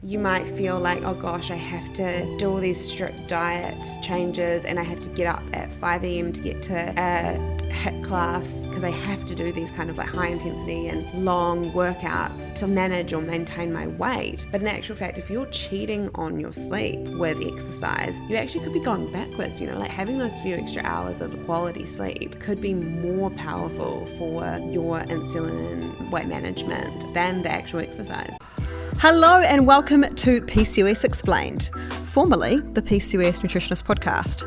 You might feel like, oh gosh, I have to do all these strict diet changes and I have to get up at 5 a.m. to get to a HIIT class because I have to do these kind of like high intensity and long workouts to manage or maintain my weight. But in actual fact, if you're cheating on your sleep with exercise, you actually could be going backwards. Like having those few extra hours of quality sleep could be more powerful for your insulin and weight management than the actual exercise. Hello and welcome to PCOS Explained, formerly the PCOS Nutritionist Podcast.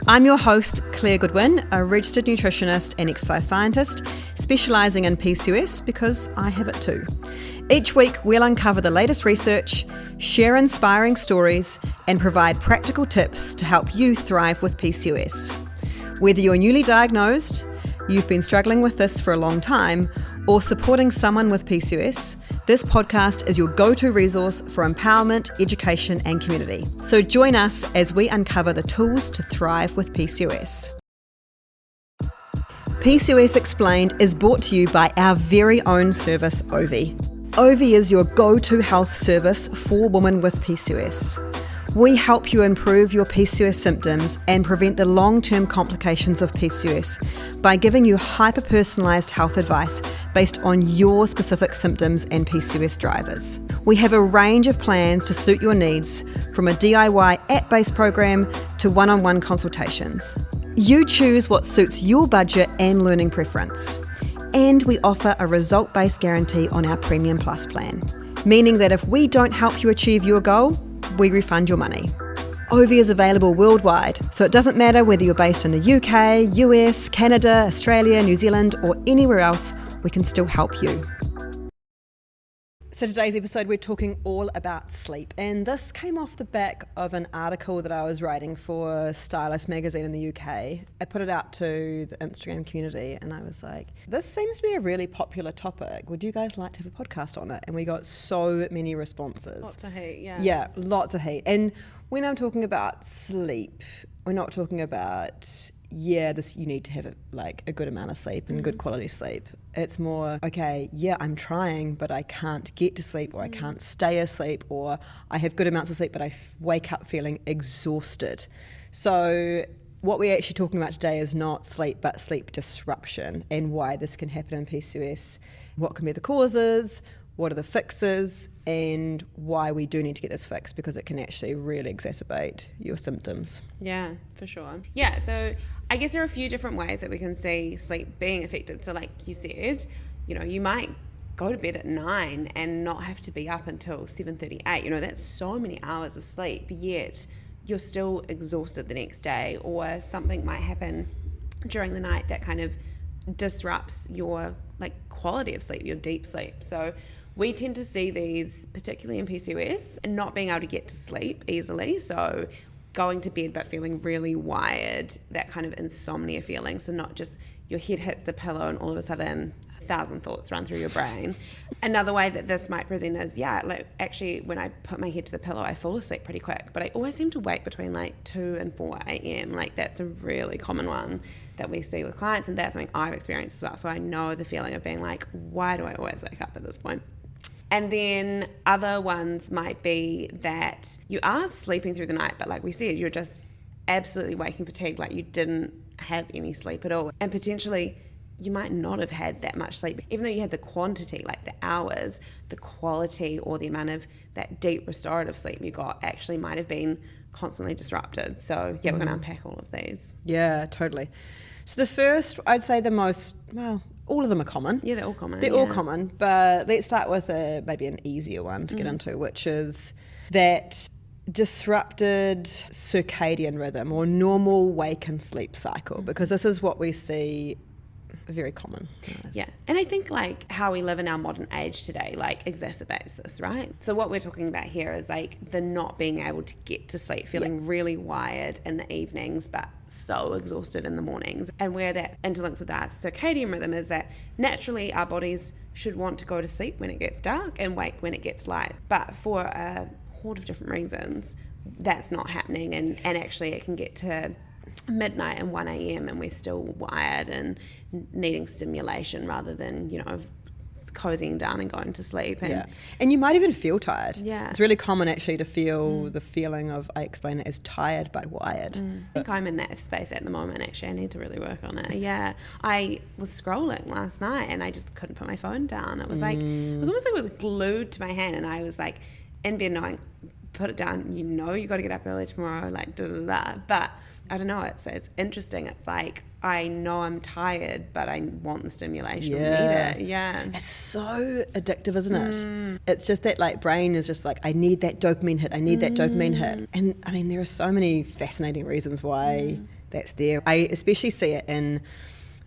I'm your host, Claire Goodwin, a registered nutritionist and exercise scientist, specialising in PCOS because I have it too. Each week, we'll uncover the latest research, share inspiring stories, and provide practical tips to help you thrive with PCOS. Whether you're newly diagnosed, you've been struggling with this for a long time, or supporting someone with PCOS, this podcast is your go-to resource for empowerment, education, and community. So join us as we uncover the tools to thrive with PCOS. PCOS Explained is brought to you by our very own service, Ovi. Ovi is your go-to health service for women with PCOS. We help you improve your PCOS symptoms and prevent the long-term complications of PCOS by giving you hyper-personalised health advice based on your specific symptoms and PCOS drivers. We have a range of plans to suit your needs, from a DIY app-based program to one-on-one consultations. You choose what suits your budget and learning preference. And we offer a result-based guarantee on our Premium Plus plan, meaning that if we don't help you achieve your goal, we refund your money. Ovi is available worldwide, so it doesn't matter whether you're based in the UK, US, Canada, Australia, New Zealand, or anywhere else, we can still help you. So today's episode, we're talking all about sleep, and this came off the back of an article that I was writing for Stylist Magazine in the UK. I put it out to the Instagram community and I was like, this seems to be a really popular topic. Would you guys like to have a podcast on it? And we got so many responses. Lots of heat, yeah. Yeah, lots of heat. And when I'm talking about sleep, we're not talking about, you need to have a good amount of sleep and good quality sleep. It's more, okay, yeah, I'm trying, but I can't get to sleep, or I can't stay asleep, or I have good amounts of sleep, but I wake up feeling exhausted. So what we're actually talking about today is not sleep, but sleep disruption and why this can happen in PCOS, what can be the causes, what are the fixes, and why we do need to get this fixed, because it can actually really exacerbate your symptoms. Yeah, for sure. Yeah, so I guess there are a few different ways that we can see sleep being affected. So like you said, you might go to bed at 9 and not have to be up until 7:38. That's so many hours of sleep, yet you're still exhausted the next day, or something might happen during the night that kind of disrupts your quality of sleep, your deep sleep. So we tend to see these, particularly in PCOS, not being able to get to sleep easily. So going to bed but feeling really wired, that kind of insomnia feeling. So not just your head hits the pillow and all of a sudden 1,000 thoughts run through your brain. Another way that this might present is, actually when I put my head to the pillow, I fall asleep pretty quick, but I always seem to wake between 2 and 4 a.m. That's a really common one that we see with clients, and that's something I've experienced as well. So I know the feeling of being why do I always wake up at this point? And then other ones might be that you are sleeping through the night, but like we said, you're just absolutely waking fatigued, you didn't have any sleep at all. And potentially you might not have had that much sleep. Even though you had the quantity, the hours, the quality or the amount of that deep restorative sleep you got actually might have been constantly disrupted. So yeah, we're going to unpack all of these. Yeah, totally. So the first, I'd say all of them are common. Yeah, they're all common. They're all common, but let's start with maybe an easier one to get into, which is that disrupted circadian rhythm or normal wake and sleep cycle, because this is what we see very common. Yeah, and I think how we live in our modern age today exacerbates this, right? So what we're talking about here is the not being able to get to sleep, feeling really wired in the evenings but so exhausted in the mornings. And where that interlinks with our circadian rhythm is that naturally our bodies should want to go to sleep when it gets dark and wake when it gets light, but for a horde of different reasons that's not happening, and actually it can get to midnight and 1 a.m. and we're still wired and needing stimulation rather than cozying down and going to sleep. And you might even feel tired. Yeah. It's really common actually to feel the feeling of, I explain it as tired but wired. I think I'm in that space at the moment, actually. I need to really work on it. Yeah. I was scrolling last night and I just couldn't put my phone down. It was like, it was almost like it was glued to my hand, and I was like in bed knowing, put it down, you got to get up early tomorrow, like da-da-da. But I don't know, it's interesting. It's like, I know I'm tired, but I want the stimulation. I need it. Yeah. It's so addictive, isn't it? It's just that like brain is just like, I need that dopamine hit. I need that dopamine hit. And I mean, there are so many fascinating reasons why that's there. I especially see it in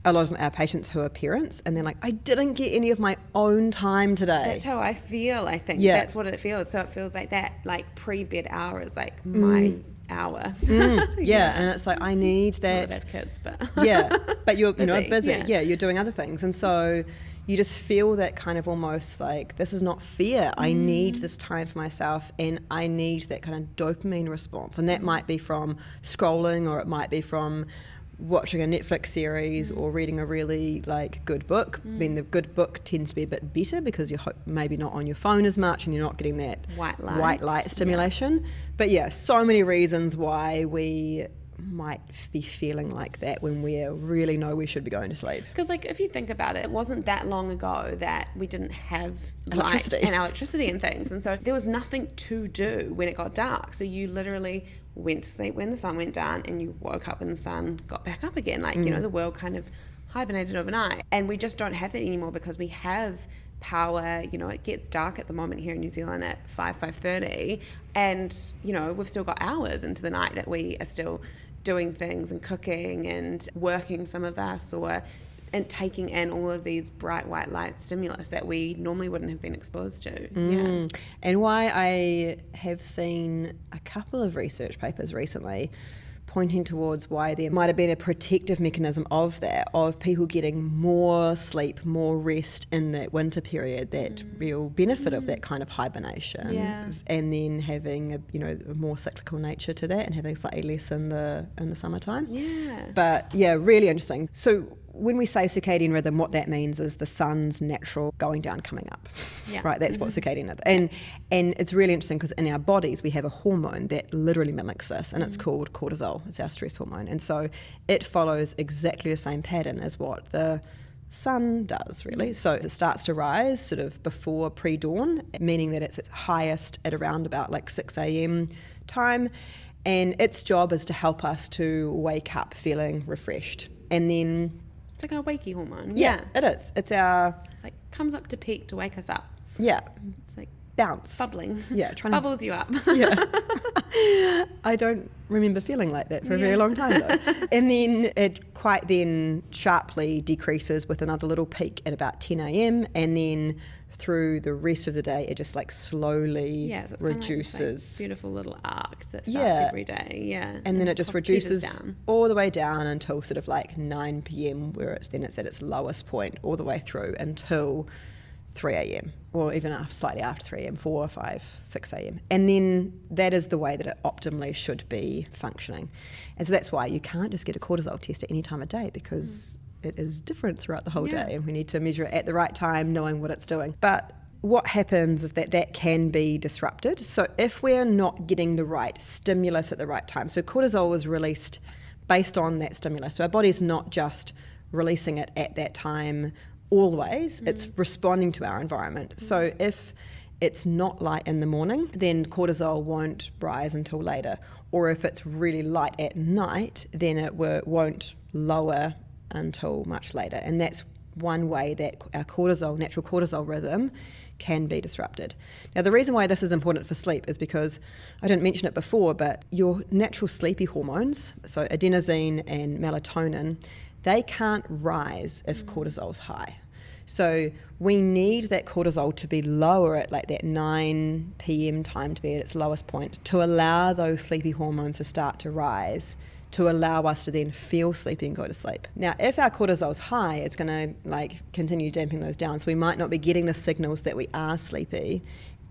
a lot of our patients who are parents, and they're like, I didn't get any of my own time today. That's how I feel, I think. Yeah. That's what it feels. So it feels like that, like pre-bed hour is like my hour. Yeah, and it's like, I need that. Not that I have kids, but but you're busy. Busy. Yeah, you're doing other things, and so you just feel that kind of almost like, this is not fair. I need this time for myself, and I need that kind of dopamine response, and that might be from scrolling, or it might be from watching a Netflix series or reading a really like good book. I mean, the good book tends to be a bit better because you're maybe not on your phone as much and you're not getting that white light stimulation. But yeah, so many reasons why we might be feeling like that when we really know we should be going to sleep. Because like, if you think about it, it wasn't that long ago that we didn't have electricity. light and electricity and things, and so there was nothing to do when it got dark. So you literally went to sleep when the sun went down, and you woke up when the sun got back up again. Like, the world kind of hibernated overnight, and we just don't have that anymore because we have power. It gets dark at the moment here in New Zealand at 5:30, and we've still got hours into the night that we are still doing things and cooking and working, some of us, and taking in all of these bright white light stimulus that we normally wouldn't have been exposed to. And why I have seen a couple of research papers recently pointing towards why there might have been a protective mechanism of people getting more sleep, more rest in that winter period, that real benefit of that kind of hibernation, and then having a more cyclical nature to that, and having slightly less in the summertime. But really interesting. So when we say circadian rhythm, what that means is the sun's natural going down, coming up. Right, that's what circadian is. And it's really interesting because in our bodies we have a hormone that literally mimics this, and it's called cortisol. It's our stress hormone. And so it follows exactly the same pattern as what the sun does, really. So it starts to rise sort of before pre-dawn, meaning that it's its highest at around about like 6 a.m. time. And its job is to help us to wake up feeling refreshed. And then it's like our wakey hormone. Yeah, it is. It's like comes up to peak to wake us up. Yeah. It's like bounce. Bubbling. Yeah, bubbles you up. Yeah. I don't remember feeling like that for a very long time though. And then it quite then sharply decreases with another little peak at about 10 a.m. and then through the rest of the day it just like slowly so it's reduces. Kind of like this, like, beautiful little arc that starts every day. And then it just reduces all the way down until sort of like 9 p.m. where it's at its lowest point all the way through until 3 a.m. or even slightly after 3 a.m, 4, 5, 6 a.m. And then that is the way that it optimally should be functioning. And so that's why you can't just get a cortisol test at any time of day, because it is different throughout the whole day, and we need to measure it at the right time, knowing what it's doing. But what happens is that can be disrupted. So if we're not getting the right stimulus at the right time, so cortisol is released based on that stimulus. So our body's not just releasing it at that time always, it's responding to our environment. So if it's not light in the morning, then cortisol won't rise until later. Or if it's really light at night, then it won't lower until much later. And that's one way that our natural cortisol rhythm can be disrupted. Now, the reason why this is important for sleep is because, I didn't mention it before, but your natural sleepy hormones, so adenosine and melatonin, they can't rise if cortisol's high. So we need that cortisol to be lower at like that 9 p.m. time, to be at its lowest point, to allow those sleepy hormones to start to rise, to allow us to then feel sleepy and go to sleep. Now, if our cortisol's high, it's going to like continue damping those down. So we might not be getting the signals that we are sleepy,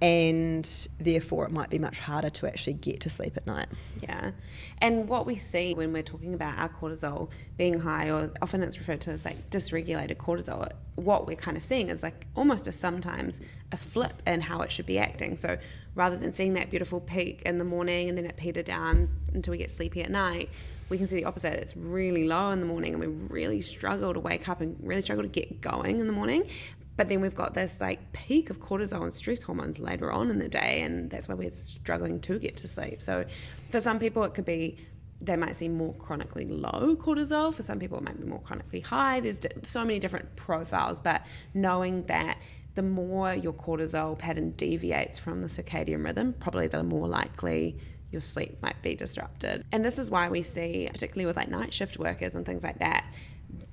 and therefore it might be much harder to actually get to sleep at night. Yeah. And what we see when we're talking about our cortisol being high, or often it's referred to as like dysregulated cortisol, what we're kind of seeing is like almost sometimes a flip in how it should be acting. So rather than seeing that beautiful peak in the morning and then it peter down until we get sleepy at night, we can see the opposite. It's really low in the morning and we really struggle to wake up and really struggle to get going in the morning. But then we've got this like peak of cortisol and stress hormones later on in the day, and that's why we're struggling to get to sleep. So for some people it could be they might see more chronically low cortisol. For some people it might be more chronically high. There's so many different profiles, but knowing that the more your cortisol pattern deviates from the circadian rhythm, probably the more likely your sleep might be disrupted. And this is why we see, particularly with like night shift workers and things like that,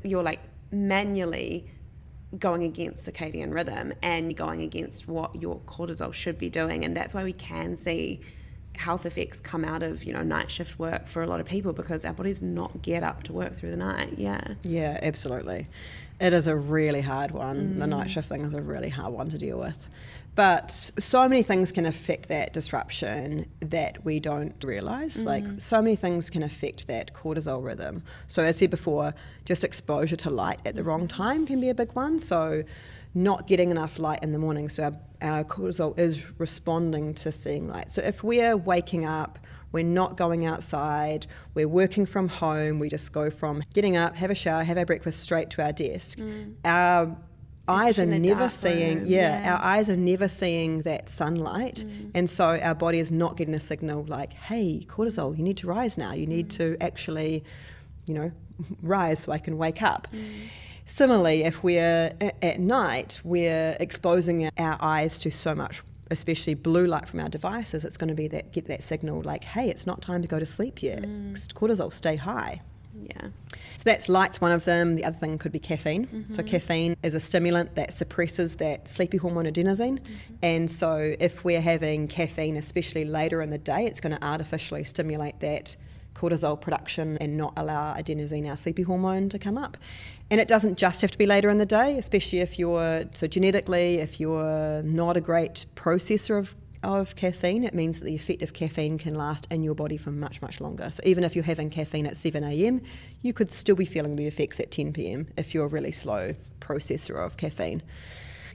you're like manually going against circadian rhythm and going against what your cortisol should be doing. And that's why we can see health effects come out of, you know, night shift work for a lot of people, because our bodies not get up to work through the night. Yeah, Absolutely. It is a really hard one. The night shift thing is a really hard one to deal with. But so many things can affect that disruption that we don't realise. Like so many things can affect that cortisol rhythm. So as I said before, just exposure to light at the wrong time can be a big one. So not getting enough light in the morning. So our cortisol is responding to seeing light. So if we're waking up, we're not going outside, we're working from home, we just go from getting up, have a shower, have our breakfast straight to our desk. Our eyes are never seeing our eyes are never seeing that sunlight, and so our body is not getting the signal like, hey, cortisol, you need to rise now, you need to actually, you know, rise so I can wake up. Similarly, if we're at night, we're exposing our eyes to so much, especially blue light from our devices, it's going to be that, get that signal like, hey, it's not time to go to sleep yet. Cortisol stay high. Yeah. So that's light's one of them. The other thing could be caffeine. So caffeine is a stimulant that suppresses that sleepy hormone adenosine. And so if we're having caffeine, especially later in the day, it's going to artificially stimulate that cortisol production and not allow adenosine, our sleepy hormone, to come up. And it doesn't just have to be later in the day, especially if you're, so genetically, if you're not a great processor of caffeine, it means that the effect of caffeine can last in your body for much, much longer. So even if you're having caffeine at 7 a.m, you could still be feeling the effects at 10 p.m. if you're a really slow processor of caffeine.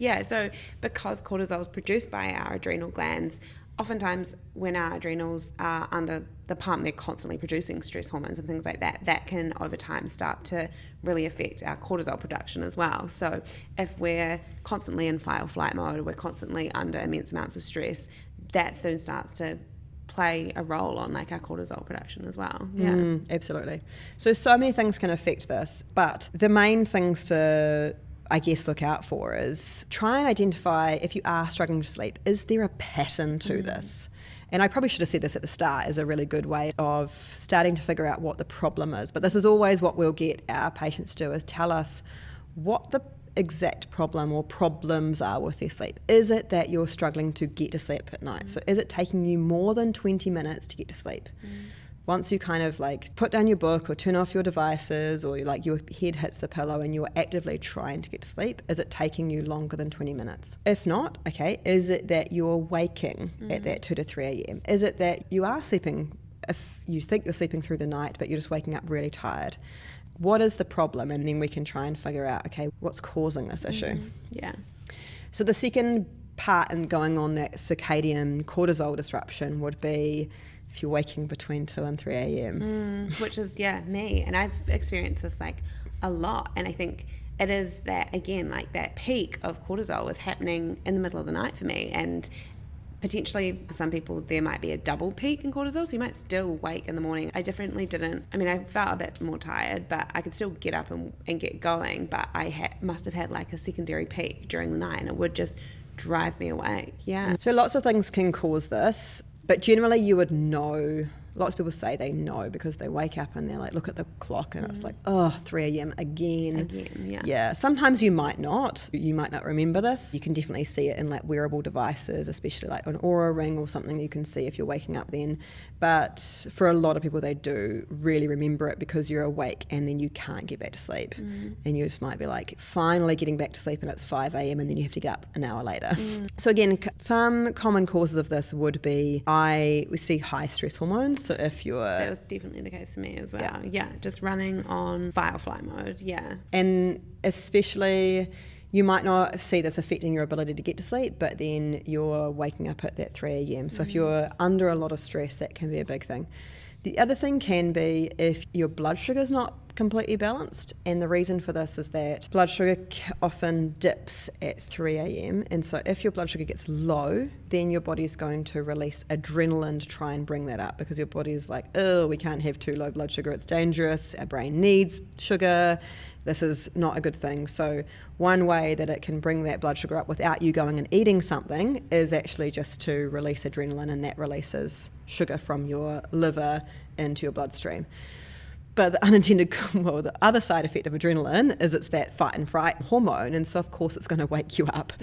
Yeah, so because cortisol is produced by our adrenal glands, oftentimes when our adrenals are under the pump, they're constantly producing stress hormones and things like that. That can over time start to really affect our cortisol production as well. So if we're constantly in fight or flight mode, or we're constantly under immense amounts of stress, that soon starts to play a role on like our cortisol production as well. Yeah, Absolutely. So many things can affect this, but the main things to, I guess, look out for is try and identify, if you are struggling to sleep, is there a pattern to this? And I probably should have said this at the start, is a really good way of starting to figure out what the problem is. But this is always what we'll get our patients to, is tell us what the exact problem or problems are with their sleep. Is it that you're struggling to get to sleep at night? So is it taking you more than 20 minutes to get to sleep? Once you kind of like put down your book or turn off your devices, or like your head hits the pillow and you're actively trying to get to sleep, is it taking you longer than 20 minutes? If not, okay, is it that you're waking at that 2 to 3 a.m? Is it that you are sleeping, if you think you're sleeping through the night, but you're just waking up really tired? What is the problem? And then we can try and figure out, okay, what's causing this issue? Yeah. So the second part in going on that circadian cortisol disruption would be if you're waking between 2 and 3 a.m. Which is, me. And I've experienced this like a lot. And I think it is that, again, like that peak of cortisol is happening in the middle of the night for me. And potentially for some people there might be a double peak in cortisol, so you might still wake in the morning. I definitely didn't. I mean, I felt a bit more tired, but I could still get up and get going. But I must have had like a secondary peak during the night, and it would just drive me awake. Yeah. So lots of things can cause this. But generally you would know Lots of people say they know because they wake up and they're like, look at the clock and it's like, oh, 3 a.m. again. Yeah. Sometimes you might not remember this. You can definitely see it in like wearable devices, especially like an Oura ring or something you can see if you're waking up then. But for a lot of people, they do really remember it because you're awake and then you can't get back to sleep. And you just might be like finally getting back to sleep and it's 5 a.m. and then you have to get up an hour later. So again, some common causes of this would be we see high stress hormones. So if you're... That was definitely the case for me as well. Yeah, just running on fight or flight mode, yeah. And especially, you might not see this affecting your ability to get to sleep, but then you're waking up at that 3 a.m. So if you're under a lot of stress, that can be a big thing. The other thing can be if your blood sugar is not completely balanced, and the reason for this is that blood sugar often dips at 3 a.m. and so if your blood sugar gets low, then your body is going to release adrenaline to try and bring that up, because your body is like, oh, we can't have too low blood sugar, it's dangerous, our brain needs sugar, this is not a good thing. So one way that it can bring that blood sugar up without you going and eating something is actually just to release adrenaline, and that releases sugar from your liver into your bloodstream. But the other side effect of adrenaline is it's that fight and fright hormone, and so of course it's going to wake you up.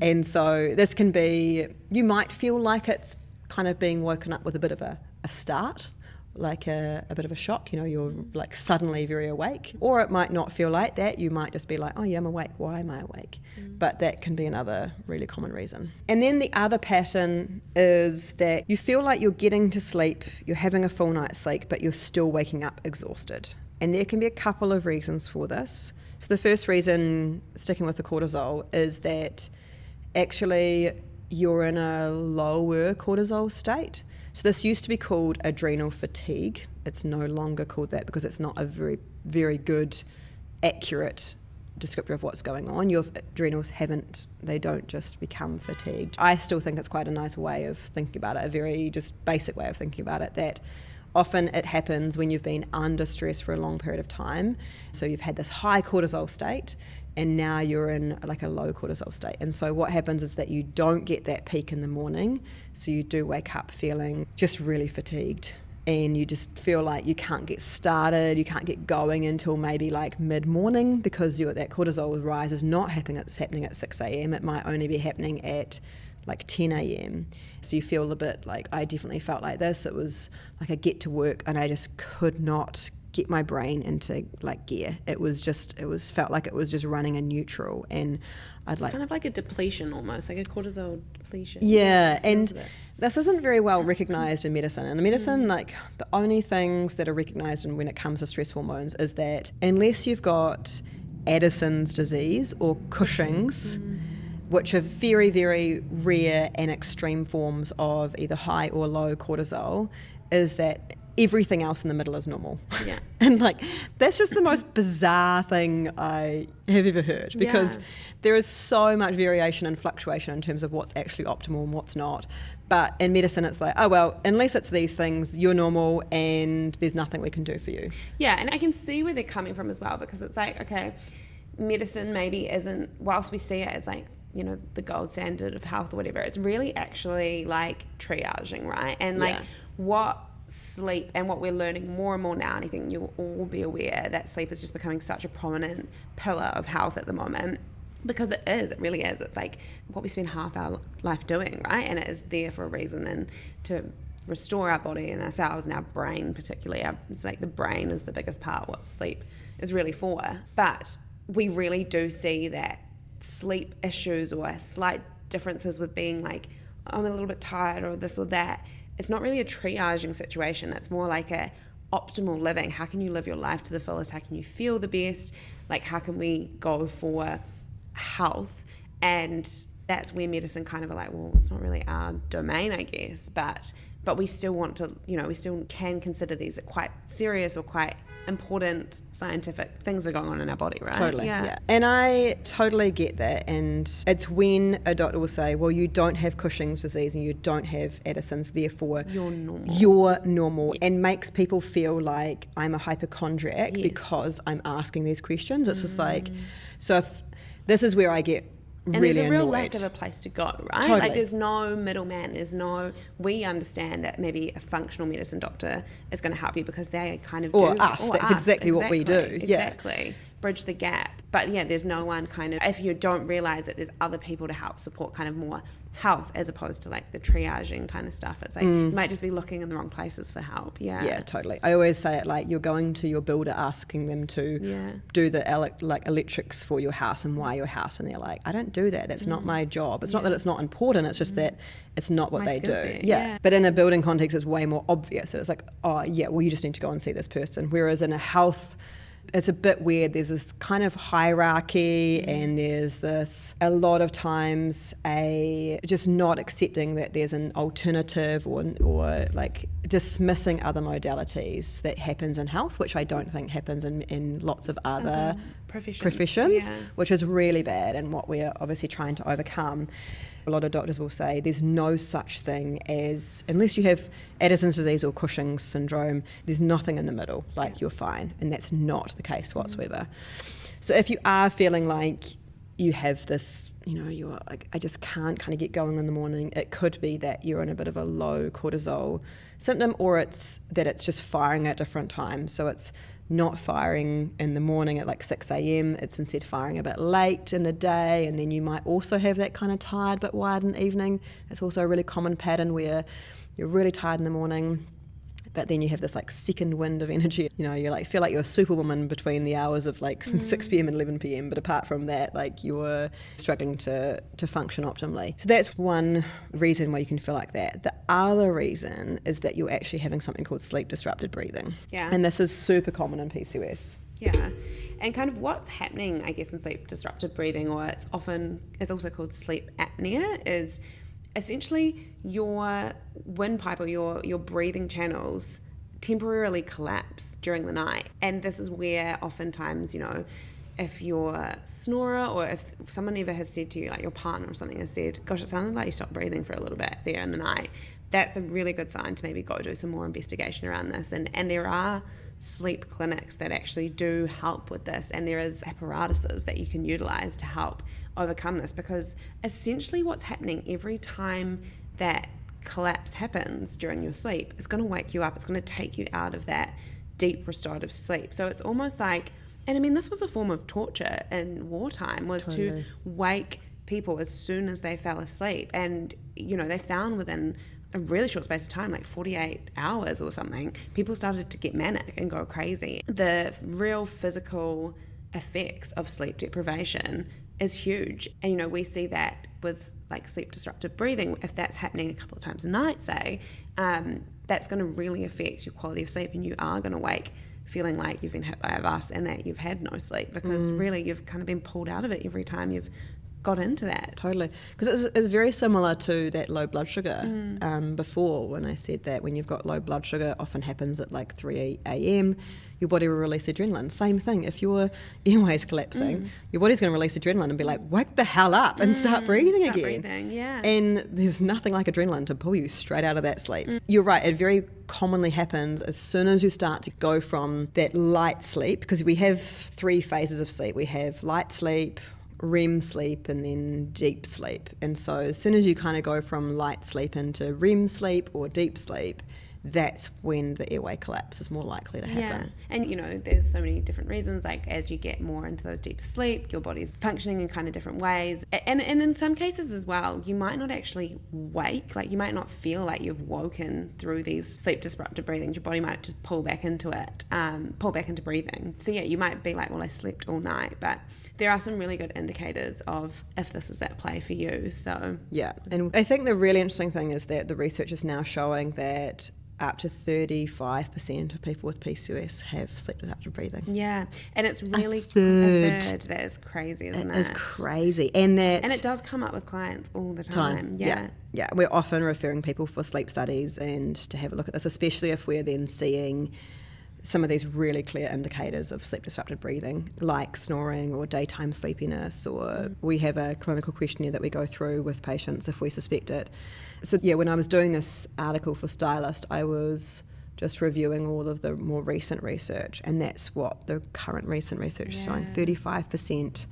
And so this can be, you might feel like it's kind of being woken up with a bit of a start, like a bit of a shock, you're like suddenly very awake. Or it might not feel like that, you might just be like, oh yeah, I'm awake, why am I awake? But that can be another really common reason. And then the other pattern is that you feel like you're getting to sleep, you're having a full night's sleep, but you're still waking up exhausted. And there can be a couple of reasons for this. So the first reason, sticking with the cortisol, is that actually you're in a lower cortisol state. So this used to be called adrenal fatigue. It's no longer called that because it's not a very, very good, accurate descriptor of what's going on. Your adrenals they don't just become fatigued. I still think it's quite a nice way of thinking about it, a very just basic way of thinking about it, that often it happens when you've been under stress for a long period of time. So you've had this high cortisol state, and now you're in like a low cortisol state. And so what happens is that you don't get that peak in the morning, so you do wake up feeling just really fatigued, and you just feel like you can't get started, you can't get going until maybe like mid-morning, because that cortisol rise is not happening at 6 a.m. It might only be happening at like 10 a.m. So you feel a bit like, I definitely felt like this. It was like I get to work and I just could not get my brain into like gear. It felt like it was just running in neutral, and It's kind of like a depletion almost, like a cortisol depletion. Yeah, and this isn't very well recognised in medicine. And in medicine, like the only things that are recognised when it comes to stress hormones is that unless you've got Addison's disease or Cushing's, which are very, very rare and extreme forms of either high or low cortisol, is that everything else in the middle is normal. Yeah. And like, that's just the most bizarre thing I have ever heard, because there is so much variation and fluctuation in terms of what's actually optimal and what's not. But in medicine, it's like, oh, well, unless it's these things, you're normal and there's nothing we can do for you. Yeah, and I can see where they're coming from as well, because it's like, okay, medicine maybe isn't, whilst we see it as like, the gold standard of health or whatever, it's really actually like triaging, right? And like what sleep, and what we're learning more and more now, and I think you'll all be aware that sleep is just becoming such a prominent pillar of health at the moment, because it really is. It's like what we spend half our life doing, right? And it is there for a reason, and to restore our body and ourselves and our brain particularly. It's like the brain is the biggest part what sleep is really for. But we really do see that sleep issues or slight differences with being like, I'm a little bit tired or this or that, it's not really a triaging situation. It's more like a optimal living. How can you live your life to the fullest? How can you feel the best? Like, how can we go for health? And that's where medicine kind of are like, well, it's not really our domain, I guess, but we still want to, we still can consider these quite serious or quite important scientific things that are going on in our body, right? Totally, yeah. And I totally get that. And it's when a doctor will say, well, you don't have Cushing's disease and you don't have Addison's, therefore you're normal. Yeah. And makes people feel like I'm a hypochondriac because I'm asking these questions. It's just like, so if this is where I get And really there's a real annoyed. lack of a place to go, right? Totally. Like there's no middleman. We understand that maybe a functional medicine doctor is going to help you because they kind of Or do. us. That's exactly what we do. Yeah. Exactly. Bridge the gap. But yeah, there's no one kind of, if you don't realise that there's other people to help support kind of more health as opposed to like the triaging kind of stuff. It's like you might just be looking in the wrong places for help. Yeah. Yeah, totally. I always say it like you're going to your builder asking them to do the electrics for your house and wire your house, and they're like, I don't do that. That's not my job. It's not that it's not important. It's just that it's not what My they do. skill set, Yeah. yeah. But in a building context, it's way more obvious. It's like, oh yeah, well you just need to go and see this person. Whereas in a health, it's a bit weird. There's this kind of hierarchy and there's this, a lot of times, just not accepting that there's an alternative or like dismissing other modalities that happens in health, which I don't think happens in lots of other professions, which is really bad and what we're obviously trying to overcome. A lot of doctors will say there's no such thing as, unless you have Addison's disease or Cushing's syndrome, there's nothing in the middle, like you're fine. And that's not the case whatsoever. So if you are feeling like you have this, you're like, I just can't kind of get going in the morning, it could be that you're in a bit of a low cortisol symptom, or it's that it's just firing at different times. So it's not firing in the morning at like 6 a.m, it's instead firing a bit late in the day, and then you might also have that kind of tired but wired in the evening. It's also a really common pattern where you're really tired in the morning, but then you have this like second wind of energy. You like feel like you're a superwoman between the hours of like 6 p.m. and 11 p.m, but apart from that, like you're struggling to function optimally. So that's one reason why you can feel like that. The other reason is that you're actually having something called sleep disrupted breathing. Yeah. And this is super common in PCOS. Yeah. And kind of what's happening, I guess, in sleep disrupted breathing, or it's also called sleep apnea, is essentially your windpipe or your breathing channels temporarily collapse during the night. And this is where oftentimes, if you're a snorer, or if someone ever has said to you, like your partner or something has said, gosh, it sounded like you stopped breathing for a little bit there in the night, that's a really good sign to maybe go do some more investigation around this. And there are sleep clinics that actually do help with this, and there is apparatuses that you can utilize to help overcome this, because essentially what's happening every time that collapse happens during your sleep, it's going to wake you up, it's going to take you out of that deep restorative sleep. So it's almost like, and I mean, this was a form of torture in wartime, was to wake people as soon as they fell asleep. And they found within a really short space of time, like 48 hours or something, people started to get manic and go crazy. The real physical effects of sleep deprivation is huge. And we see that with like sleep disrupted breathing. If that's happening a couple of times a night, say, that's going to really affect your quality of sleep, and you are going to wake feeling like you've been hit by a bus and that you've had no sleep, because really you've kind of been pulled out of it every time you've got into that. Totally. Because it's very similar to that low blood sugar before, when I said that when you've got low blood sugar, often happens at like 3 a.m, your body will release adrenaline. Same thing, if your airway's collapsing, your body's going to release adrenaline and be like, wake the hell up and start breathing again. Yeah. And there's nothing like adrenaline to pull you straight out of that sleep. You're right, it very commonly happens as soon as you start to go from that light sleep, because we have 3 phases of sleep. We have light sleep, REM sleep, and then deep sleep. And so as soon as you kind of go from light sleep into REM sleep or deep sleep, that's when the airway collapse is more likely to happen. Yeah. And there's so many different reasons, like as you get more into those deeper sleep, your body's functioning in kind of different ways, and in some cases as well, you might not actually wake, like you might not feel like you've woken through these sleep disrupted breathing. Your body might just pull back into it, pull back into breathing. So yeah, you might be like, well, I slept all night, but there are some really good indicators of if this is at play for you. So yeah, and I think the really interesting thing is that the research is now showing that up to 35% of people with PCOS have sleep disrupted breathing. Yeah, and it's really a third. That is crazy, isn't it? It is crazy, and it does come up with clients all the time. Yeah, we're often referring people for sleep studies and to have a look at this, especially if we're then seeing some of these really clear indicators of sleep disrupted breathing, like snoring or daytime sleepiness, or we have a clinical questionnaire that we go through with patients if we suspect it. So yeah, when I was doing this article for Stylist, I was just reviewing all of the more recent research, and that's what the current recent research is showing. 35%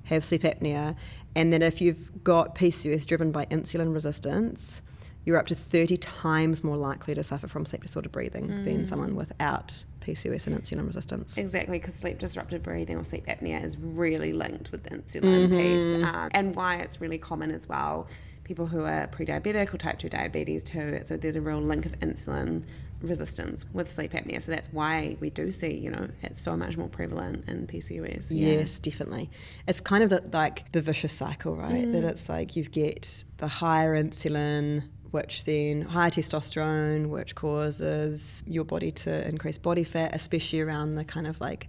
have sleep apnea, and that if you've got PCOS driven by insulin resistance, you're up to 30 times more likely to suffer from sleep disordered breathing than someone without PCOS and insulin resistance. Exactly, because sleep disrupted breathing or sleep apnea is really linked with the insulin piece, and why it's really common as well. People who are pre-diabetic or type 2 diabetes too, so there's a real link of insulin resistance with sleep apnea. So that's why we do see, it's so much more prevalent in PCOS. Yes, definitely. It's kind of the vicious cycle, right? That it's like you get the higher insulin, which then higher testosterone, which causes your body to increase body fat, especially around the kind of like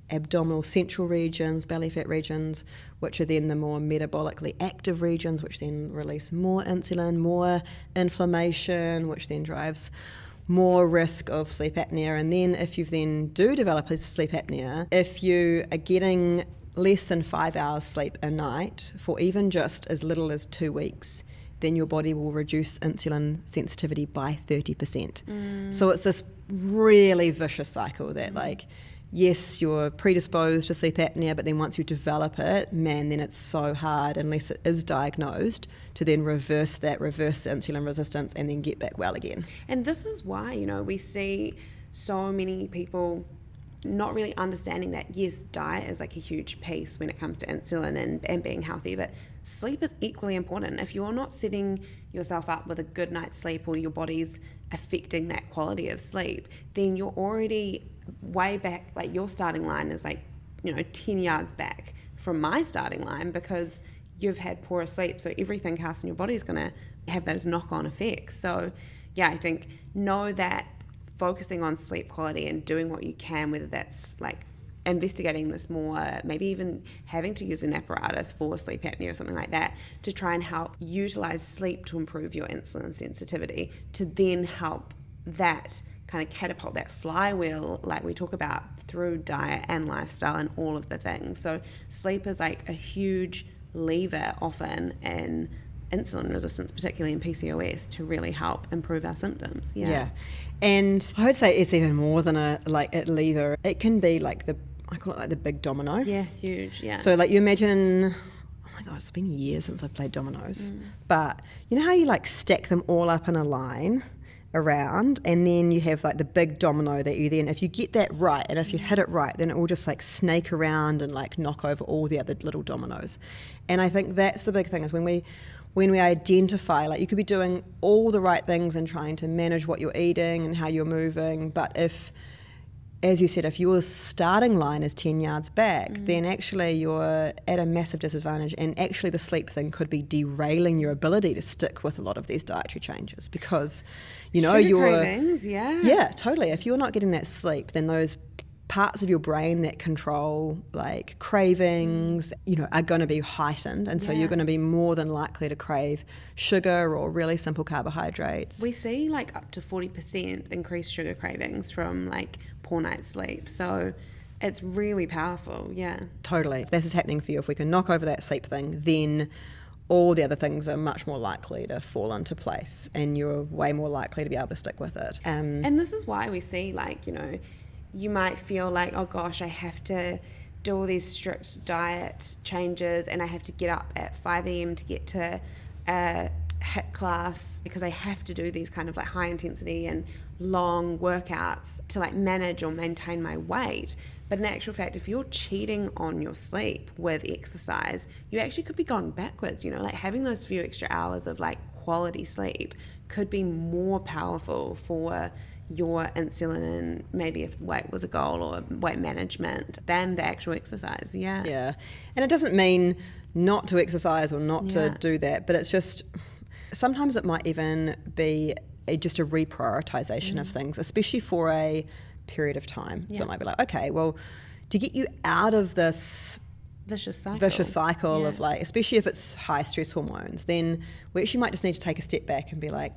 abdominal central regions, belly fat regions, which are then the more metabolically active regions, which then release more insulin, more inflammation, which then drives more risk of sleep apnea. And then if you then do develop a sleep apnea, if you are getting less than 5 hours sleep a night for even just as little as 2 weeks, then your body will reduce insulin sensitivity by 30%. So it's this really vicious cycle that like, yes, you're predisposed to sleep apnea, but then once you develop it, man, then it's so hard, unless it is diagnosed, to then reverse the insulin resistance and then get back well again. And this is why, we see so many people not really understanding that, yes, diet is like a huge piece when it comes to insulin and being healthy, but sleep is equally important. If you're not setting yourself up with a good night's sleep, or your body's affecting that quality of sleep, then you're already way back, like your starting line is like 10 yards back from my starting line, because you've had poorer sleep, so everything cast in your body is going to have those knock-on effects. So yeah, I think know that focusing on sleep quality and doing what you can, whether that's like investigating this more, maybe even having to use an apparatus for sleep apnea or something like that, to try and help utilize sleep to improve your insulin sensitivity, to then help that kind of catapult that flywheel like we talk about through diet and lifestyle and all of the things. So sleep is like a huge lever often in insulin resistance, particularly in PCOS, to really help improve our symptoms. Yeah. And I would say it's even more than a lever. It can be like I call it like the big domino. Yeah, huge. Yeah. So like you imagine, oh my God, it's been years since I've played dominoes, but you know how you like stack them all up in a line around, and then you have like the big domino that you then, if you get that right and if you hit it right, then it will just like snake around and like knock over all the other little dominoes. And I think that's the big thing, is when we identify, like you could be doing all the right things and trying to manage what you're eating and how you're moving, but if, as you said, if your starting line is 10 yards back, then actually you're at a massive disadvantage, and actually the sleep thing could be derailing your ability to stick with a lot of these dietary changes, because Sugar cravings, yeah, totally. If you're not getting that sleep, then those parts of your brain that control like cravings, are going to be heightened, and so you're going to be more than likely to crave sugar or really simple carbohydrates. We see like up to 40% increased sugar cravings from like poor night's sleep, so it's really powerful. Yeah, totally. If this is happening for you, if we can knock over that sleep thing, then all the other things are much more likely to fall into place, and you're way more likely to be able to stick with it. And this is why we see like, you might feel like, oh gosh, I have to do all these strict diet changes, and I have to get up at 5 a.m. to get to a HIIT class, because I have to do these kind of like high intensity and long workouts to like manage or maintain my weight. But in actual fact, if you're cheating on your sleep with exercise, you actually could be going backwards. Like having those few extra hours of like quality sleep could be more powerful for your insulin, and maybe if weight was a goal, or weight management, than the actual exercise. Yeah. And it doesn't mean not to exercise or not to do that, but it's just, sometimes it might even be just a reprioritization of things, especially for a period of time. So it might be like, okay, well, to get you out of this vicious cycle of like, especially if it's high stress hormones, then we actually might just need to take a step back and be like,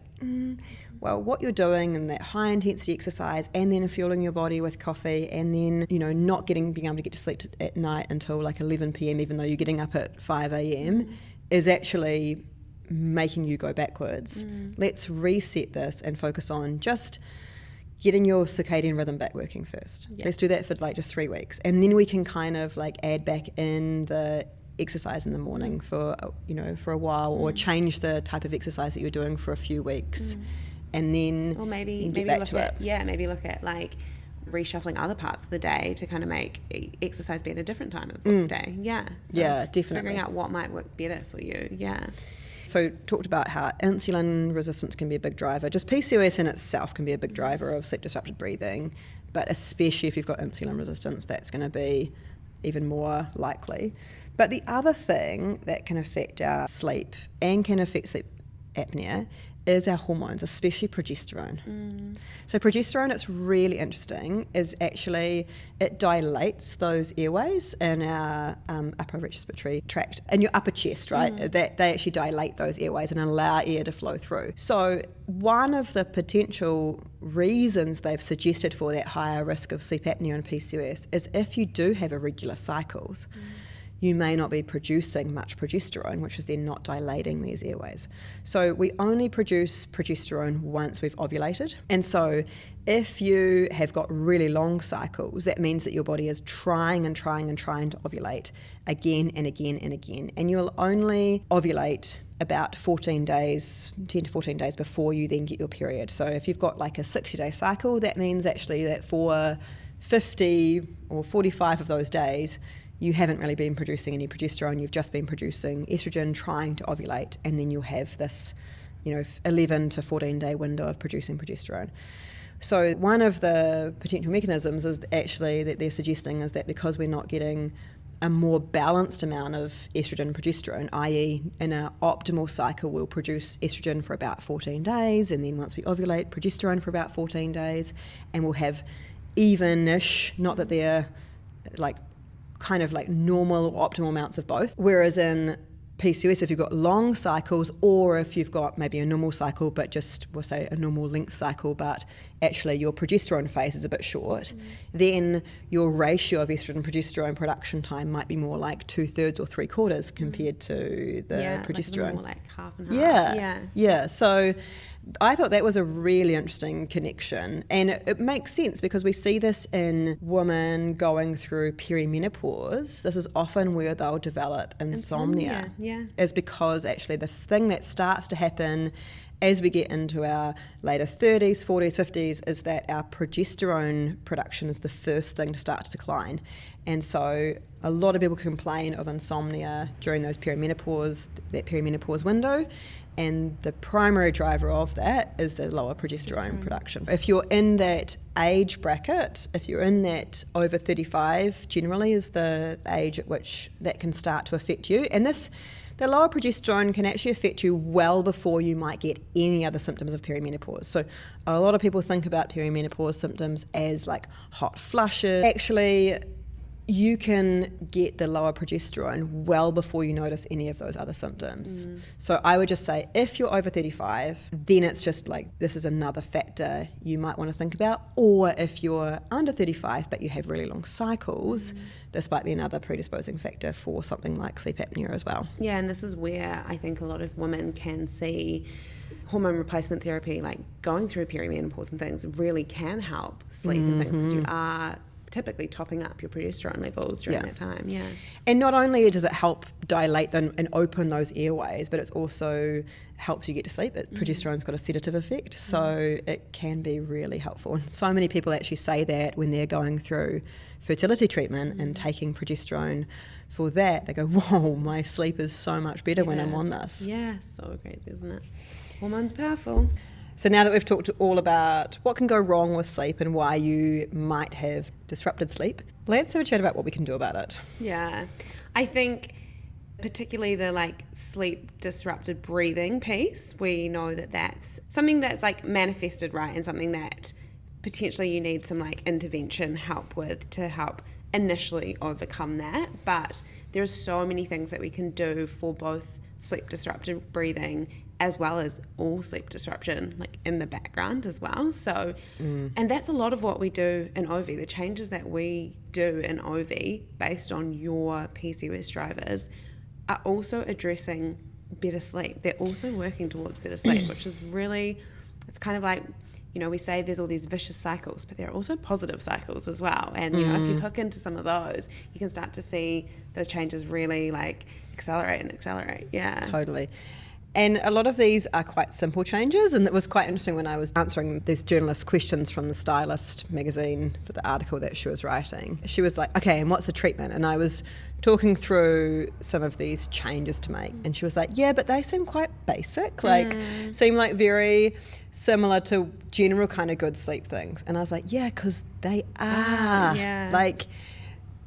well, what you're doing in that high intensity exercise, and then fueling your body with coffee, and then not being able to get to sleep at night until like 11 p.m. even though you're getting up at 5 a.m. is actually making you go backwards. Let's reset this and focus on just getting your circadian rhythm back working first. Let's do that for like just 3 weeks, and then we can kind of like add back in the exercise in the morning for a while, or change the type of exercise that you're doing for a few weeks, and then or maybe get back look to at it. maybe look at like reshuffling other parts of the day to kind of make exercise be at a different time of the day. Definitely figuring out what might work better for you. So talked about how insulin resistance can be a big driver. Just PCOS in itself can be a big driver of sleep disrupted breathing, but especially if you've got insulin resistance, that's going to be even more likely. But the other thing that can affect our sleep and can affect sleep apnea is our hormones, especially progesterone. So progesterone, it's really interesting, is actually, it dilates those airways in our upper respiratory tract, in your upper chest, right? They actually dilate those airways and allow air to flow through. So one of the potential reasons they've suggested for that higher risk of sleep apnea and PCOS is if you do have irregular cycles, you may not be producing much progesterone, which is then not dilating these airways. So we only produce progesterone once we've ovulated. And so if you have got really long cycles, that means that your body is trying and trying and trying to ovulate again and again and again. And you'll only ovulate about 10 to 14 days before you then get your period. So if you've got like a 60-day cycle, that means actually that for 50 or 45 of those days, you haven't really been producing any progesterone, you've just been producing estrogen trying to ovulate, and then you'll have this 11 to 14 day window of producing progesterone. So one of the potential mechanisms is actually that they're suggesting is that because we're not getting a more balanced amount of estrogen and progesterone, i.e. in an optimal cycle we'll produce estrogen for about 14 days, and then once we ovulate, progesterone for about 14 days, and we'll have even-ish, not that they're like kind of like normal or optimal amounts of both. Whereas in PCOS, if you've got long cycles, or if you've got maybe a normal cycle but just, we'll say a normal length cycle, but actually your progesterone phase is a bit short, then your ratio of estrogen and progesterone production time might be more like 2/3 or 3/4 compared to the progesterone. Like more like half and half. Yeah. So I thought that was a really interesting connection, and it makes sense because we see this in women going through perimenopause. This is often where they'll develop insomnia. Is because actually the thing that starts to happen as we get into our later 30s, 40s, 50s is that our progesterone production is the first thing to start to decline. And so a lot of people complain of insomnia during that perimenopause window. And the primary driver of that is the lower progesterone production. If you're in that age bracket, if you're in that over 35, generally is the age at which that can start to affect you. And the lower progesterone can actually affect you well before you might get any other symptoms of perimenopause. So a lot of people think about perimenopause symptoms as like hot flushes. Actually, you can get the lower progesterone well before you notice any of those other symptoms. So I would just say if you're over 35, then it's just like this is another factor you might want to think about. Or if you're under 35 but you have really long cycles, this might be another predisposing factor for something like sleep apnea as well. Yeah, and this is where I think a lot of women can see hormone replacement therapy, like going through perimenopause and things, really can help sleep and things, because you are typically topping up your progesterone levels during that time. And not only does it help dilate and open those airways, but it also helps you get to sleep. Progesterone's got a sedative effect, so it can be really helpful. And so many people actually say that when they're going through fertility treatment and taking progesterone for that, they go, whoa, my sleep is so much better when I'm on this. Yeah, so crazy, isn't it? Hormones powerful. So now that we've talked all about what can go wrong with sleep and why you might have disrupted sleep, let's have a chat about what we can do about it. Yeah, I think particularly the like sleep disrupted breathing piece, we know that that's something that's like manifested, right, and something that potentially you need some like intervention help with to help initially overcome that. But there's so many things that we can do for both sleep disrupted breathing as well as all sleep disruption, like in the background as well. So, and that's a lot of what we do in OV. The changes that we do in OV based on your PCOS drivers are also addressing better sleep. They're also working towards better sleep, which is really, it's kind of like, we say there's all these vicious cycles, but there are also positive cycles as well. And, if you hook into some of those, you can start to see those changes really like accelerate. Yeah. Totally. And a lot of these are quite simple changes, and it was quite interesting when I was answering these journalist questions from the Stylist Magazine for the article that she was writing. She was like, okay, and what's the treatment? And I was talking through some of these changes to make, and she was like, yeah, but they seem quite basic, seem like very similar to general kind of good sleep things. And I was like, yeah, because they are. Like,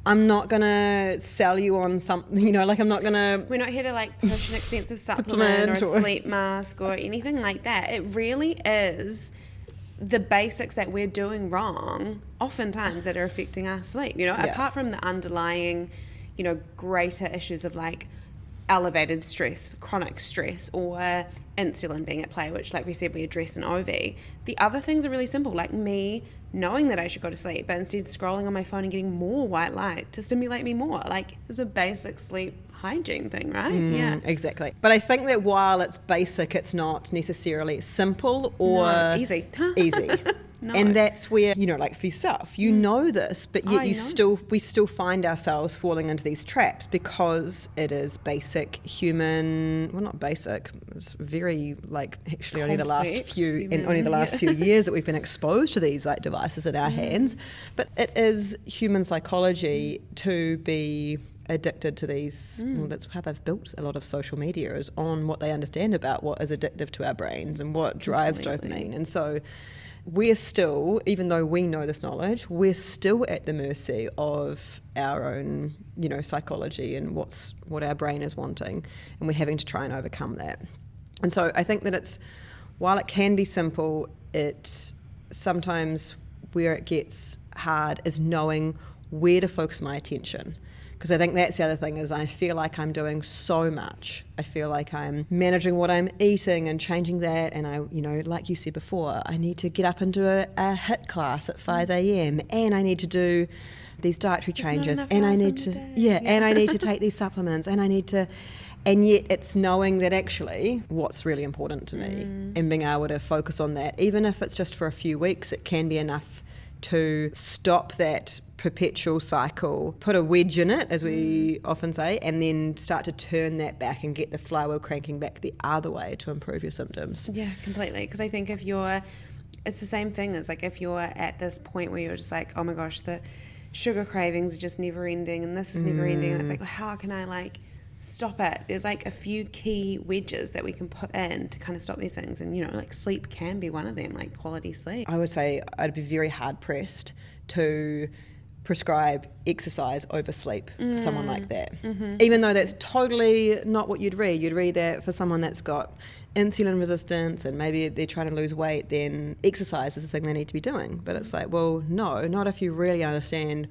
I'm not going to sell you on something, I'm not going to... We're not here to like push an expensive supplement or a sleep mask or anything like that. It really is the basics that we're doing wrong oftentimes that are affecting our sleep, apart from the underlying, greater issues of like elevated stress, chronic stress, or insulin being at play, which like we said we address in OV. The other things are really simple, like me knowing that I should go to sleep, but instead scrolling on my phone and getting more white light to stimulate me more. Like, it's a basic sleep hygiene thing, right? Yeah. Exactly. But I think that while it's basic, it's not necessarily simple or easy. No. And that's where, like for yourself, you know this, but yet we still find ourselves falling into these traps because it is basic human, well, not basic, it's very like actually only the last few years that we've been exposed to these like devices in our hands. But it is human psychology to be addicted to these. Well, that's how they've built a lot of social media, is on what they understand about what is addictive to our brains and what drives dopamine. And so we're still, even though we know this knowledge, we're still at the mercy of our own, psychology and what our brain is wanting, and we're having to try and overcome that. And so I think that while it can be simple, it sometimes where it gets hard is knowing where to focus my attention. Because I think that's the other thing, is I feel like I'm doing so much. I feel like I'm managing what I'm eating and changing that. And I, like you said before, I need to get up and do a HIIT class at 5 a.m. and I need to do these dietary changes, and I need to, and I need to take these supplements, and and yet it's knowing that actually what's really important to me and being able to focus on that, even if it's just for a few weeks, it can be enough to stop that perpetual cycle, put a wedge in it, as we often say, and then start to turn that back and get the flywheel cranking back the other way to improve your symptoms. Yeah, completely. Because I think it's the same thing as like if you're at this point where you're just like, oh my gosh, the sugar cravings are just never ending and this is never ending, and it's like, well, how can I like stop it? There's like a few key wedges that we can put in to kind of stop these things, and like sleep can be one of them, like quality sleep. I would say I'd be very hard pressed to prescribe exercise over sleep for someone like that, even though that's totally not what you'd read that for someone that's got insulin resistance and maybe they're trying to lose weight, then exercise is the thing they need to be doing. But it's like, well, no, not if you really understand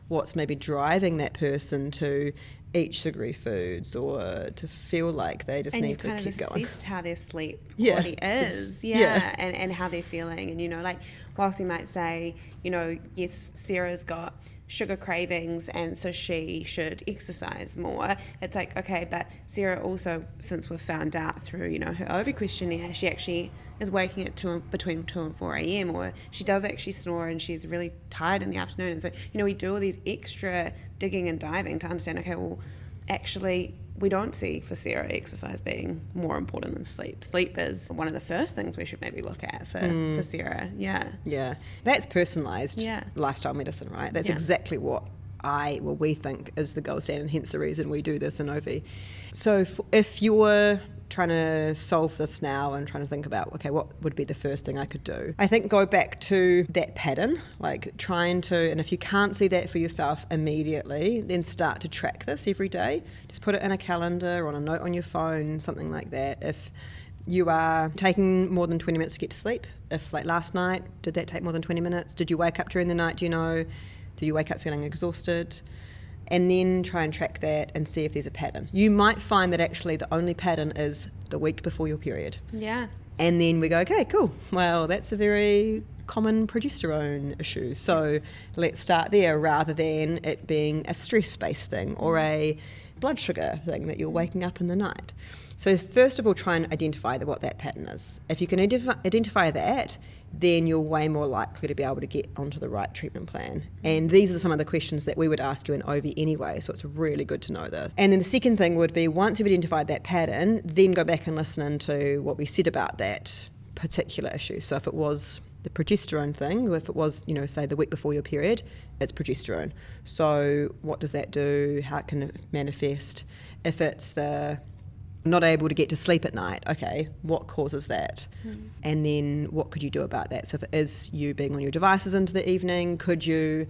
what's maybe driving that person to eat sugary foods or to feel like they just need to keep going. And you've kind of assessed how their sleep quality is, and how they're feeling. And, like, whilst you might say, yes, Sarah's got sugar cravings and so she should exercise more, it's like, okay, but Sarah also, since we've found out through, her OV questionnaire, she actually is waking at between 2 and 4 a.m. or she does actually snore and she's really tired in the afternoon. And so, we do all these extra digging and diving to understand, okay, well, actually, we don't see for Sarah exercise being more important than sleep. Sleep is one of the first things we should maybe look at for Sarah. Yeah. That's personalised lifestyle medicine, right? That's exactly what we think is the gold standard, hence the reason we do this in OV. So if you're trying to solve this now and trying to think about, okay, what would be the first thing I could do? I think go back to that pattern, like trying to, and if you can't see that for yourself immediately, then start to track this every day. Just put it in a calendar or on a note on your phone, something like that. If you are taking more than 20 minutes to get to sleep, if like last night, did that take more than 20 minutes? Did you wake up during the night, do you know? Do you wake up feeling exhausted? And then try and track that and see if there's a pattern. You might find that actually the only pattern is the week before your period. Yeah. And then we go, okay, cool. Well, that's a very common progesterone issues. So let's start there rather than it being a stress-based thing or a blood sugar thing that you're waking up in the night. So first of all, try and identify what that pattern is. If you can identify that, then you're way more likely to be able to get onto the right treatment plan. And these are some of the questions that we would ask you in OV anyway, so it's really good to know this. And then the second thing would be, once you've identified that pattern, then go back and listen into what we said about that particular issue. So if it was the progesterone thing, or if it was, say the week before your period, it's progesterone. So what does that do? How can it manifest? If it's the not able to get to sleep at night, okay, what causes that? And then what could you do about that? So if it is you being on your devices into the evening, could you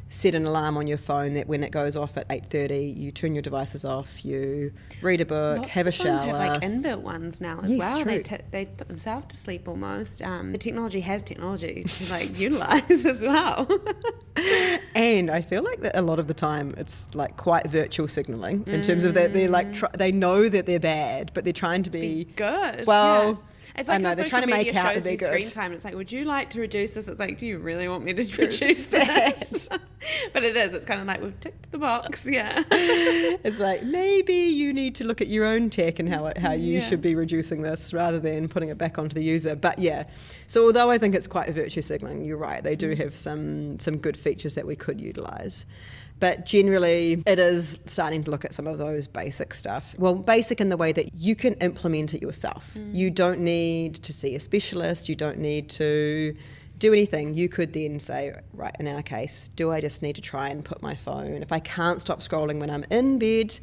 set an alarm on your phone that when it goes off at 8:30, you turn your devices off, you read a book, Lots have a of phones shower. have inbuilt ones now as Yes, well. true. They put themselves to sleep almost. The technology has technology to utilize as well. And I feel like that a lot of the time it's quite virtual signaling in terms of that they're they know that they're bad, but they're trying to be good. Well, yeah. It's I like know how they're social trying to make media out that shows they're you good. screen time. It's like, would you like to reduce this? It's like, do you really want me to reduce this? But it is. It's kind of like we've ticked the box. Yeah. It's like maybe you need to look at your own tech and how you should be reducing this rather than putting it back onto the user. But yeah, so although I think it's quite a virtue signaling, you're right. They do have some good features that we could utilise. But generally, it is starting to look at some of those basic stuff. Well, basic in the way that you can implement it yourself. You don't need to see a specialist. You don't need to do anything. You could then say, right, in our case, do I just need to try and put my phone, if I can't stop scrolling when I'm in bed,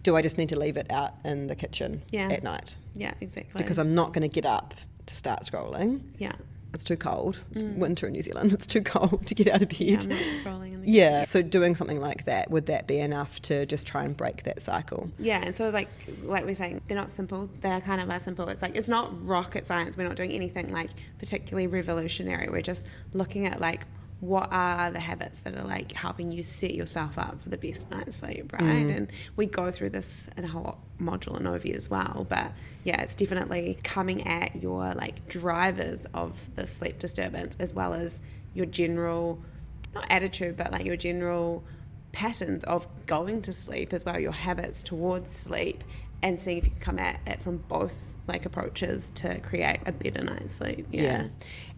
do I just need to leave it out in the kitchen at night? Yeah, exactly. Because I'm not going to get up to start scrolling. Yeah. It's too cold. It's winter in New Zealand. It's too cold to get out of bed. Yeah, I'm not scrolling in the Yeah, so doing something like that, would that be enough to just try and break that cycle? Yeah, and so like we're saying, they're not simple. They kind of are simple. It's like, it's not rocket science. We're not doing anything particularly revolutionary. We're just looking at what are the habits that are helping you set yourself up for the best night's sleep, right? And we go through this in a whole module in OV as well, but yeah, it's definitely coming at your drivers of the sleep disturbance, as well as your general, not attitude, but your general patterns of going to sleep as well, your habits towards sleep, and seeing if you can come at it from both approaches to create a better night's sleep. Yeah.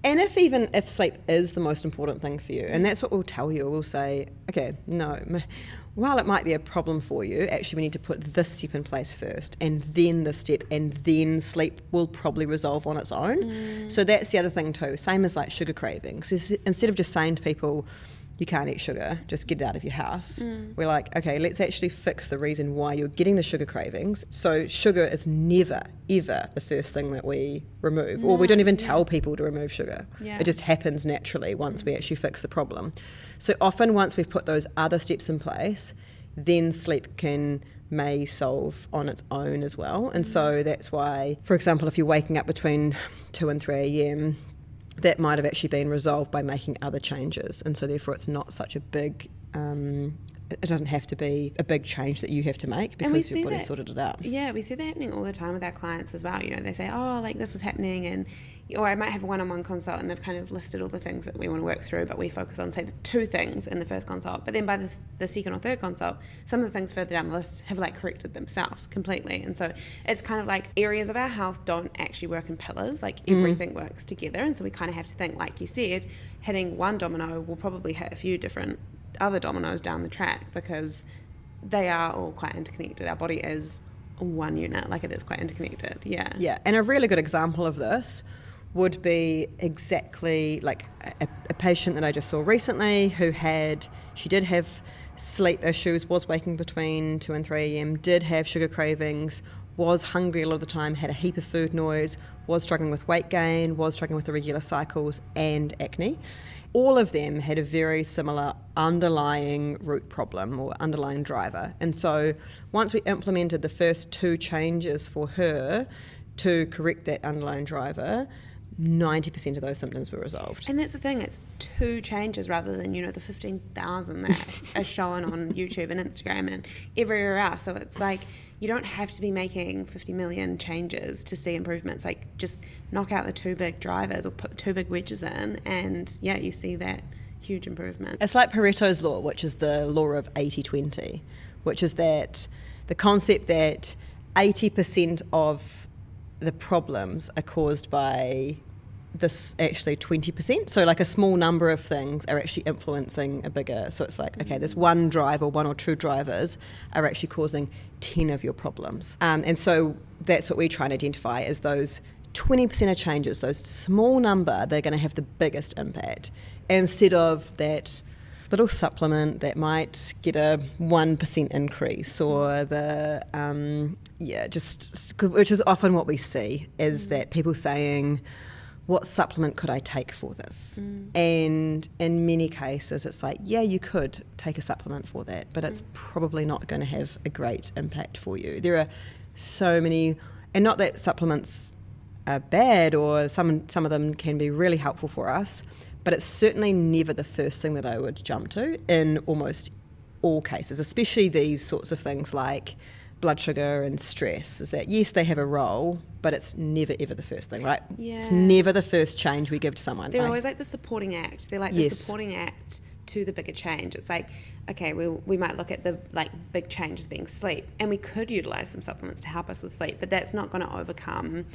And if sleep is the most important thing for you, and that's what we'll tell you, we'll say, okay, no, while it might be a problem for you, actually we need to put this step in place first, and then this step, and then sleep will probably resolve on its own. So that's the other thing too, same as sugar cravings. Instead of just saying to people, you can't eat sugar, just get it out of your house. We're like, okay, let's actually fix the reason why you're getting the sugar cravings. So sugar is never, ever the first thing that we remove, or we don't even tell people to remove sugar. It just happens naturally once we actually fix the problem. So often once we've put those other steps in place, then sleep may solve on its own as well. And so that's why, for example, if you're waking up between 2 and 3 a.m, that might have actually been resolved by making other changes, and so therefore it's not such a big it doesn't have to be a big change that you have to make because your body sorted it out. Yeah, we see that happening all the time with our clients as well. They say, this was happening, or I might have a one-on-one consult and they've kind of listed all the things that we want to work through, but we focus on, say, the 2 things in the first consult. But then by the second or third consult, some of the things further down the list have corrected themselves completely. And so it's kind of areas of our health don't actually work in pillars. Everything works together. And so we kind of have to think, like you said, hitting one domino will probably hit a few different other dominoes down the track, because they are all quite interconnected. Our body is one unit, it is quite interconnected. Yeah, and a really good example of this would be exactly a patient that I just saw recently she did have sleep issues, was waking between 2 and 3 a.m, did have sugar cravings, was hungry a lot of the time, had a heap of food noise, was struggling with weight gain, was struggling with irregular cycles and acne. All of them had a very similar underlying root problem or underlying driver. And so once we implemented the first 2 changes for her to correct that underlying driver, 90% of those symptoms were resolved. And that's the thing, it's 2 changes rather than, the 15,000 that are shown on YouTube and Instagram and everywhere else. So it's you don't have to be making 50 million changes to see improvements. Like, just knock out the 2 big drivers or put the 2 big wedges in, and yeah, you see that huge improvement. It's like Pareto's law, which is the law of 80-20, which is that the concept that 80% of the problems are caused by this actually 20%. So like a small number of things are actually influencing a bigger. So it's like, okay, this one driver, 1 or 2 drivers are actually causing 10 of your problems. And so that's what we try and identify is those 20% of changes, those small number, they're going to have the biggest impact, instead of that little supplement that might get a 1% increase, or the which is often what we see is that people saying, what supplement could I take for this? And in many cases it's like, yeah, you could take a supplement for that, but it's probably not going to have a great impact for you. There are so many, and not that supplements are bad, or some of them can be really helpful for us, but it's certainly never the first thing that I would jump to in almost all cases, especially these sorts of things like blood sugar and stress, is that yes, they have a role, but it's never ever the first thing, right? Yeah. It's never the first change we give to someone. They're always like the supporting act. They're like the supporting act to the bigger change. It's like, okay, we might look at the like big changes being sleep, and we could utilize some supplements to help us with sleep, but that's not going to overcome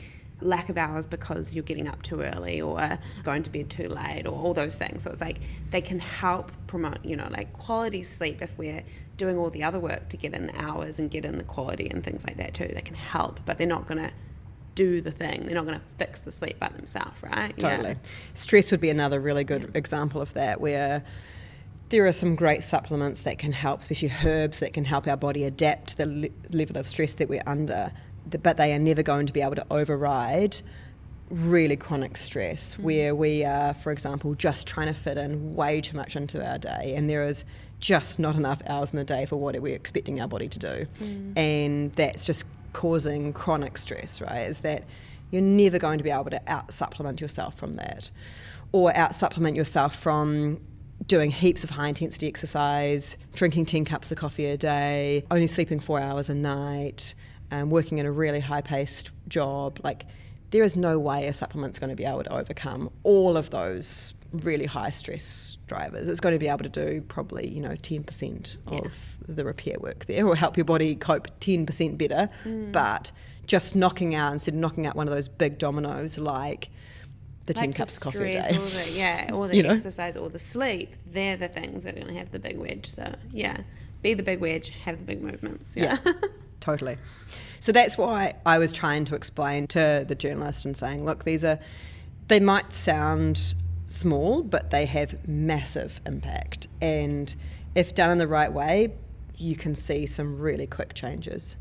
lack of hours because you're getting up too early or going to bed too late or all those things. So it's like they can help promote, like quality sleep if we're doing all the other work to get in the hours and get in the quality and things like that too. They can help, but they're not going to do the thing. They're not going to fix the sleep by themselves, right? Totally. Yeah. Stress would be another really good example of that, where there are some great supplements that can help, especially herbs that can help our body adapt to the level of stress that we're under, but they are never going to be able to override really chronic stress, where we are, for example, just trying to fit in way too much into our day, and there is just not enough hours in the day for what we're expecting our body to do. And that's just causing chronic stress, right? Is that you're never going to be able to out-supplement yourself from that, or out-supplement yourself from doing heaps of high-intensity exercise, drinking 10 cups of coffee a day, only sleeping 4 hours a night, working in a really high-paced job. Like, there is no way a supplement's going to be able to overcome all of those really high stress drivers. It's going to be able to do probably 10% of the repair work there, or help your body cope 10% better. But just knocking out one of those big dominoes like the 10 cups of coffee a day, or the exercise or the sleep, they're the things that are going to have the big wedge. So be the big wedge, have the big movements. Totally. So that's why I was trying to explain to the journalist and saying, look, they might sound small, but they have massive impact. And if done in the right way, you can see some really quick changes.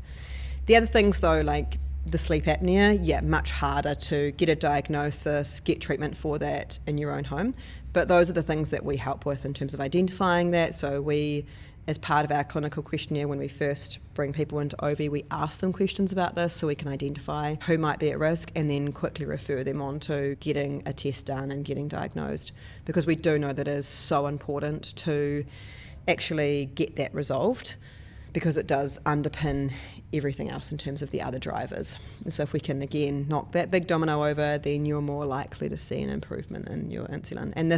The other things though, like the sleep apnea, much harder to get a diagnosis, get treatment for that in your own home. But those are the things that we help with in terms of identifying that. So we, as part of our clinical questionnaire, when we first bring people into OV, we ask them questions about this so we can identify who might be at risk, and then quickly refer them on to getting a test done and getting diagnosed, because we do know that it is so important to actually get that resolved, because it does underpin everything else in terms of the other drivers. And so if we can, again, knock that big domino over, then you're more likely to see an improvement in your insulin. And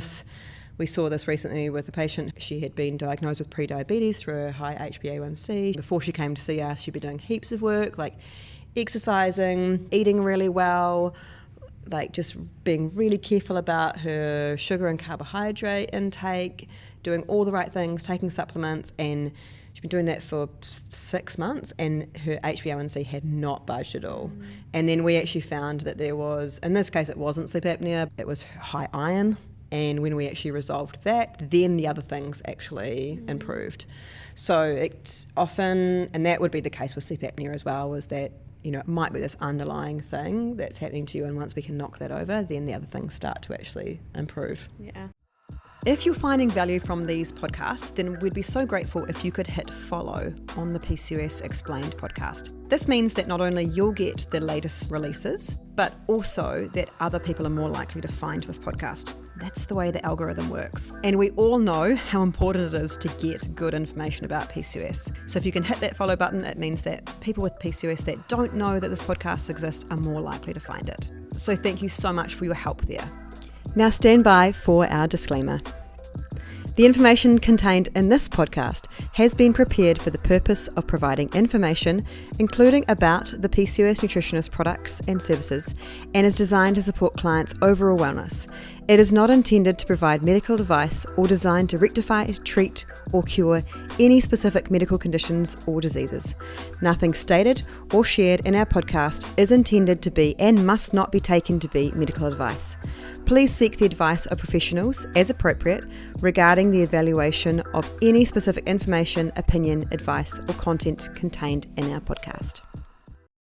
we saw this recently with a patient. She had been diagnosed with pre-diabetes through a high HbA1c. Before she came to see us, she'd been doing heaps of work, like exercising, eating really well, like just being really careful about her sugar and carbohydrate intake, doing all the right things, taking supplements, and she'd been doing that for 6 months, and her HbA1c had not budged at all. And then we actually found that there was, in this case it wasn't sleep apnea, it was high iron. And when we actually resolved that, then the other things actually improved. So it's often, and that would be the case with sleep apnea as well, was that, it might be this underlying thing that's happening to you, and once we can knock that over, then the other things start to actually improve. Yeah. If you're finding value from these podcasts, then we'd be so grateful if you could hit follow on the PCOS Explained podcast. This means that not only you'll get the latest releases, but also that other people are more likely to find this podcast. That's the way the algorithm works. And we all know how important it is to get good information about PCOS. So if you can hit that follow button, it means that people with PCOS that don't know that this podcast exists are more likely to find it. So thank you so much for your help there. Now stand by for our disclaimer. The information contained in this podcast has been prepared for the purpose of providing information, including about the PCOS nutritionist products and services, and is designed to support clients' overall wellness. It is not intended to provide medical advice or designed to rectify, treat, or cure any specific medical conditions or diseases. Nothing stated or shared in our podcast is intended to be and must not be taken to be medical advice. Please seek the advice of professionals as appropriate regarding the evaluation of any specific information, opinion, advice, or content contained in our podcast.